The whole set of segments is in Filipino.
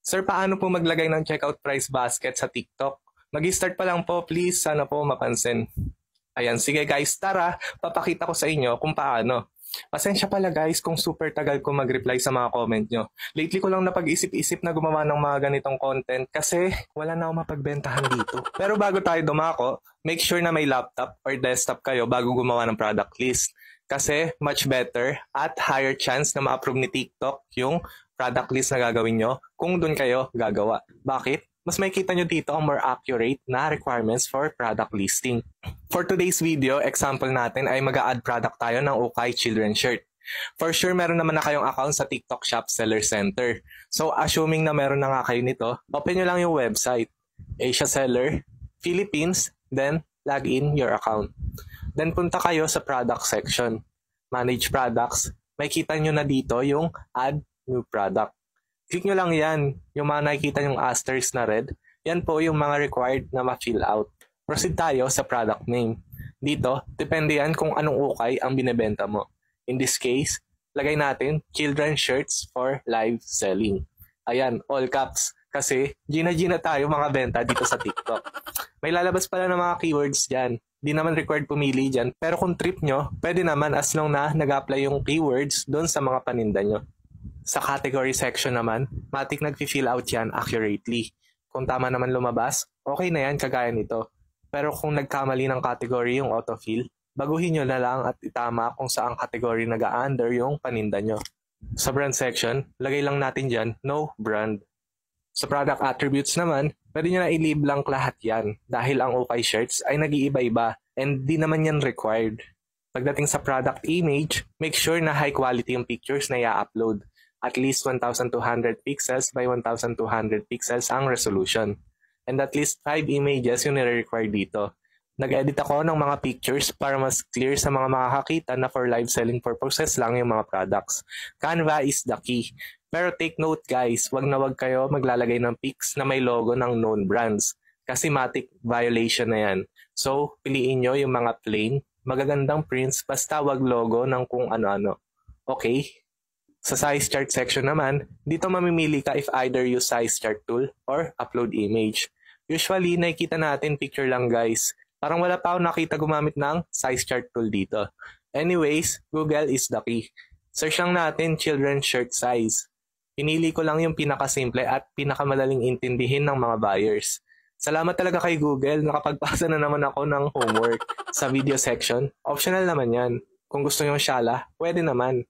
Sir, paano po maglagay ng checkout price basket sa TikTok? Mag-start pa lang po, please. Sana po mapansin. Ayan, sige guys, tara, papakita ko sa inyo kung paano. Pasensya pala guys kung super tagal ko mag-reply sa mga comment nyo. Lately ko lang napag-isip-isip na gumawa ng mga ganitong content kasi wala na akong mapagbentahan dito. Pero bago tayo dumako, make sure na may laptop or desktop kayo bago gumawa ng product list. Kasi much better at higher chance na ma-approve ni TikTok yung product list na gagawin nyo kung dun kayo gagawa. Bakit? Mas makikita nyo dito ang more accurate na requirements for product listing. For today's video, example natin ay mag-a-add product tayo ng Ukay Children Shirt. For sure, meron naman na kayong account sa TikTok Shop Seller Center. So, assuming na meron na nga kayo nito, open nyo lang yung website, Asia Seller, Philippines, then log in your account. Then punta kayo sa product section, Manage Products. Makikita nyo na dito yung Add New Product. Click nyo lang yan, yung mga nakikita yung asterisk na red, yan po yung mga required na ma-fill out. Proceed tayo sa product name. Dito, depende yan kung anong ukay ang binebenta mo. In this case, lagay natin children shirts for live selling. Ayan, all caps. Kasi gina-gina tayo mga benta dito sa TikTok. May lalabas pala ng mga keywords dyan. Di naman required pumili dyan. Pero kung trip nyo, pwede naman as long na nag-apply yung keywords doon sa mga paninda nyo. Sa category section naman, matik nag-fill out yan accurately. Kung tama naman lumabas, okay na yan kagaya nito. Pero kung nagkamali ng category yung autofill, baguhin nyo na lang at itama kung saang category nag-a-under yung paninda nyo. Sa brand section, lagay lang natin dyan, no brand. Sa product attributes naman, pwede nyo na i-leave blank lahat yan dahil ang Ukay shirts ay nag-iiba-iba and di naman yan required. Pagdating sa product image, make sure na high quality yung pictures na i-upload. At least 1,200 pixels by 1,200 pixels ang resolution. And at least 5 images yung nire-require dito. Nag-edit ako ng mga pictures para mas clear sa mga makakakita na for live selling purposes lang yung mga products. Canva is the key. Pero take note guys, wag na wag kayo maglalagay ng pics na may logo ng known brands. Kasi matik violation na yan. So, piliin nyo yung mga plain, magagandang prints, basta wag logo ng kung ano-ano. Okay? Sa size chart section naman, dito mamimili ka if either use size chart tool or upload image. Usually, nakikita natin picture lang guys. Parang wala pa ako nakita gumamit ng size chart tool dito. Anyways, Google is the key. Search lang natin children shirt size. Pinili ko lang yung pinakasimple at pinakamadaling intindihin ng mga buyers. Salamat talaga kay Google, nakapagpasa na naman ako ng homework sa video section. Optional naman yan. Kung gusto nyo syala, pwede naman.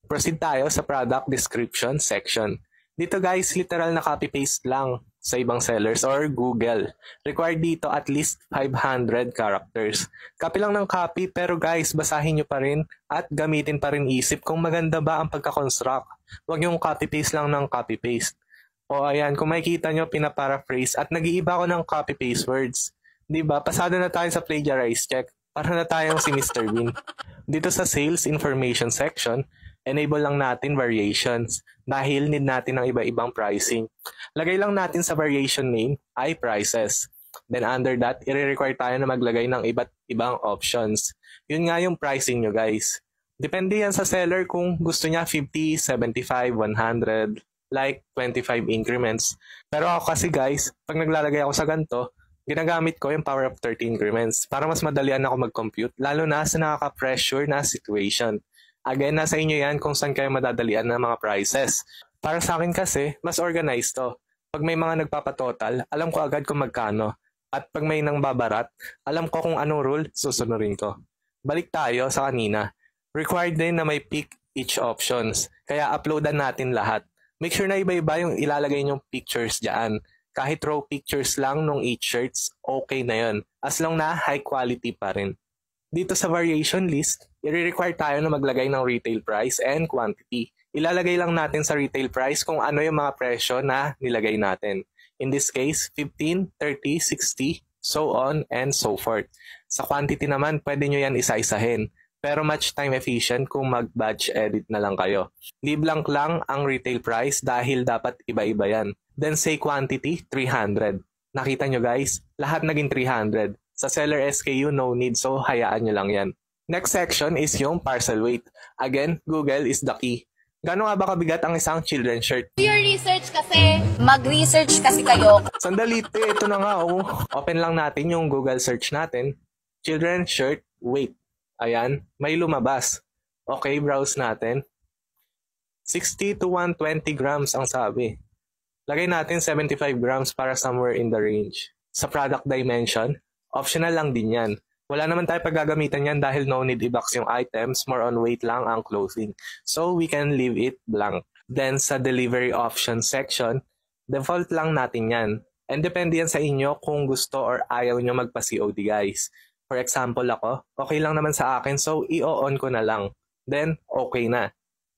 Proceed tayo sa product description section. Dito guys, literal na copy-paste lang sa ibang sellers or Google. Required dito at least 500 characters. Copy lang ng copy pero guys, basahin nyo pa rin at gamitin pa rin isip kung maganda ba ang pagka-construct. Huwag yung copy-paste lang ng copy-paste. O ayan, kung makikita nyo, pinaparaphrase at nag-iiba ko ng copy-paste words. Diba? Pasado na tayo sa plagiarize check. Para na tayong si Mr. Bean. Dito sa sales information section, enable lang natin variations dahil need natin ng iba-ibang pricing. Lagay lang natin sa variation name ay prices. Then under that, i-require tayo na maglagay ng iba't ibang options. Yun nga yung pricing nyo guys. Depende yan sa seller kung gusto niya 50, 75, 100, like 25 increments. Pero ako kasi guys, pag naglalagay ako sa ganito, ginagamit ko yung power of 30 increments para mas madalian ako mag-compute lalo na sa nakaka-pressure na situation. Again, nasa inyo yan kung saan kayo madadalian ng mga prices. Para sa akin kasi, mas organized to. Pag may mga nagpapatotal, alam ko agad kung magkano. At pag may nang babarat, alam ko kung anong rule susunurin ko. Balik tayo sa kanina. Required din na may pick each options. Kaya uploadan natin lahat. Make sure na iba-iba yung ilalagay nyong pictures dyan. Kahit raw pictures lang nung each shirts, okay na yun. As long na high quality pa rin. Dito sa variation list, i-require tayo na maglagay ng retail price and quantity. Ilalagay lang natin sa retail price kung ano yung mga presyo na nilagay natin. In this case, 15, 30, 60, so on and so forth. Sa quantity naman, pwede nyo yan isa-isahin. Pero much time efficient kung mag-batch edit na lang kayo. Leave blank lang ang retail price dahil dapat iba-iba yan. Then say quantity, 300. Nakita nyo guys, lahat naging 300. Sa seller SKU, no need, so hayaan nyo lang yan. Next section is yung parcel weight. Again, Google is the key. Gano'n nga ba kabigat ang isang children's shirt? Do your research kasi. Mag-research kasi kayo. Sandali, ito na nga oh. Open lang natin yung Google search natin. Children's shirt weight. Ayan, may lumabas. Okay, browse natin. 60 to 120 grams ang sabi. Lagay natin 75 grams para somewhere in the range. Sa product dimension, optional lang din yan. Wala naman tayo paggagamitan yan dahil no need i-box yung items, more on weight lang ang clothing. So we can leave it blank. Then sa delivery option section, default lang natin yan. And depende yan sa inyo kung gusto or ayaw nyo magpa-COD guys. For example ako, okay lang naman sa akin so i-on ko na lang. Then okay na.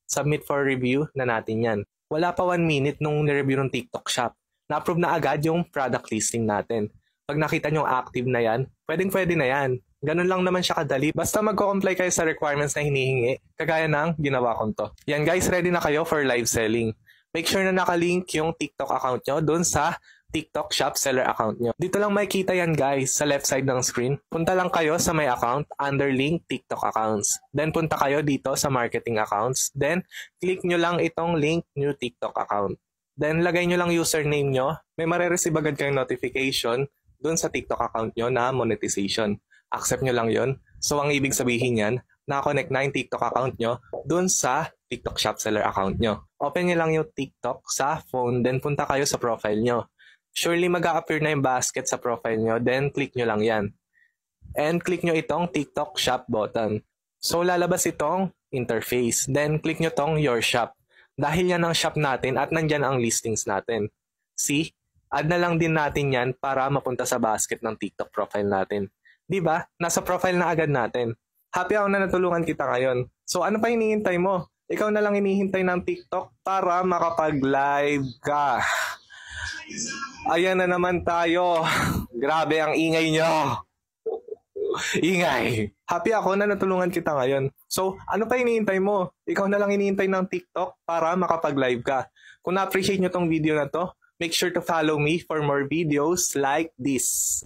Submit for review na natin yan. Wala pa 1 minute nung nireview ng TikTok Shop. Na-approve na agad yung product listing natin. Pag nakita nyo active na yan, pwedeng-pwede na yan. Ganun lang naman siya kadali. Basta magko-comply kayo sa requirements na hinihingi, kagaya ng ginawa ko to. Yan guys, ready na kayo for live selling. Make sure na nakalink yung TikTok account nyo dun sa TikTok Shop seller account nyo. Dito lang makikita yan guys, sa left side ng screen. Punta lang kayo sa my account, under link TikTok accounts. Then punta kayo dito sa marketing accounts. Then click nyo lang itong link new TikTok account. Then lagay nyo lang username nyo. May marireceive agad kayong notification dun sa TikTok account nyo na monetization. Accept nyo lang yon. So ang ibig sabihin yan, nakakonect na yung TikTok account nyo dun sa TikTok Shop seller account nyo. Open nyo lang yung TikTok sa phone, then punta kayo sa profile nyo. Surely mag-a-appear na yung basket sa profile nyo, then click nyo lang yan. And click nyo itong TikTok Shop button. So lalabas itong interface. Then click nyo tong Your Shop. Dahil yan ang shop natin at nandyan ang listings natin. See? Add na lang din natin yan para mapunta sa basket ng TikTok profile natin. Diba? Nasa profile na agad natin. Happy ako na natulungan kita ngayon. So ano pa hinihintay mo? Ikaw na lang hinihintay ng TikTok para makapag-live ka. Ayan na naman tayo. Grabe ang ingay nyo. Ingay. Happy ako na natulungan kita ngayon. So, ano pa hinihintay mo? Ikaw na lang hinihintay ng TikTok para makapag-live ka. Kung na-appreciate nyo tong video na to, make sure to follow me for more videos like this.